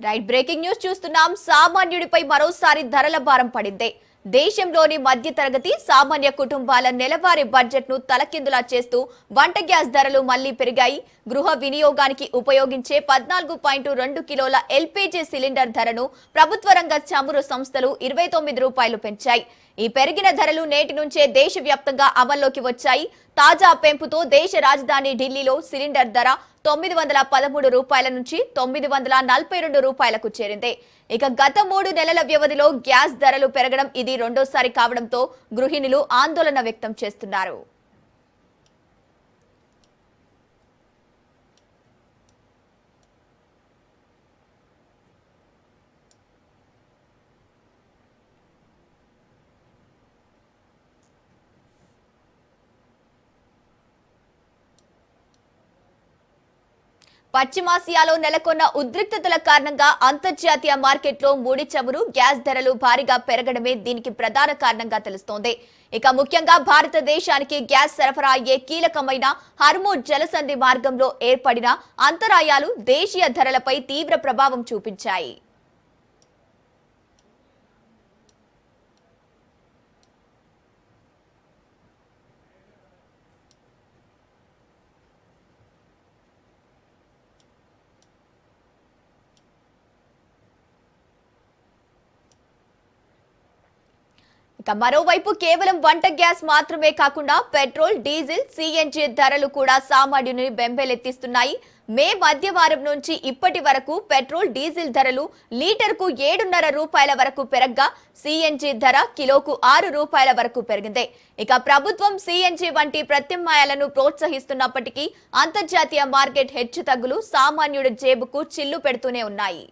Right breaking news చూస్తున్నాం. సామాన్యుడిపై మరోసారి ధరల భారం పడింది. దేశంలోని మధ్యతరగతి సామాన్య కుటుంబాల నెలవారీ బడ్జెట్ ను తలకిందులా చేస్తూ వంట గ్యాస్ ధరలు మళ్లీ పెరిగాయి. గృహ వినియోగానికి ఉపయోగించే 14.2 కిలోల ఎల్పీజీ సిలిండర్ ధరను ప్రభుత్వ రంగ చమురు సంస్థలు 29 రూపాయలు పెంచాయి. ఈ పెరిగిన ధరలు నేటి నుంచే దేశవ్యాప్తంగా అమల్లోకి వచ్చాయి. తాజా పెంపుతో దేశ రాజధాని ఢిల్లీలో సిలిండర్ ధర 913 రూపాయల నుంచి 942 రూపాయలకు చేరింది. ఇక గత 3 నెలల వ్యవధిలో గ్యాస్ ధరలు పెరగడం ఇది రెండోసారి కావడంతో గృహిణులు ఆందోళన వ్యక్తం చేస్తున్నారు. పశ్చిమాసియాలో నెలకొన్న ఉద్రిక్తతల కారణంగా అంతర్జాతీయ మార్కెట్లో ముడి చమురు, గ్యాస్ ధరలు భారీగా పెరగడమే దీనికి ప్రధాన కారణంగా తెలుస్తోంది. ఇక ముఖ్యంగా భారతదేశానికి గ్యాస్ సరఫరా అయ్యే కీలకమైన హర్మూజ్ జలసంధి మార్గంలో ఏర్పడిన అంతరాయాలు దేశీయ ధరలపై తీవ్ర ప్రభావం చూపించాయి. ఇక మరోవైపు కేవలం వంట గ్యాస్ మాత్రమే కాకుండా పెట్రోల్, డీజిల్, సిఎన్జి ధరలు కూడా సామాన్యుని బెంబేలెత్తిస్తున్నాయి. మే మధ్యవారం నుంచి ఇప్పటి వరకు పెట్రోల్, డీజిల్ ధరలు లీటర్కు 7.5 రూపాయల వరకు పెరగ్గా సిఎన్జి ధర కిలోకు 6 రూపాయల వరకు పెరిగింది. ఇక ప్రభుత్వం సిఎన్జి వంటి ప్రత్యామ్నాయాలను ప్రోత్సహిస్తున్నప్పటికీ అంతర్జాతీయ మార్కెట్ హెచ్చుతగ్గులు సామాన్యుడి జేబుకు చిల్లు పెడుతూనే ఉన్నాయి.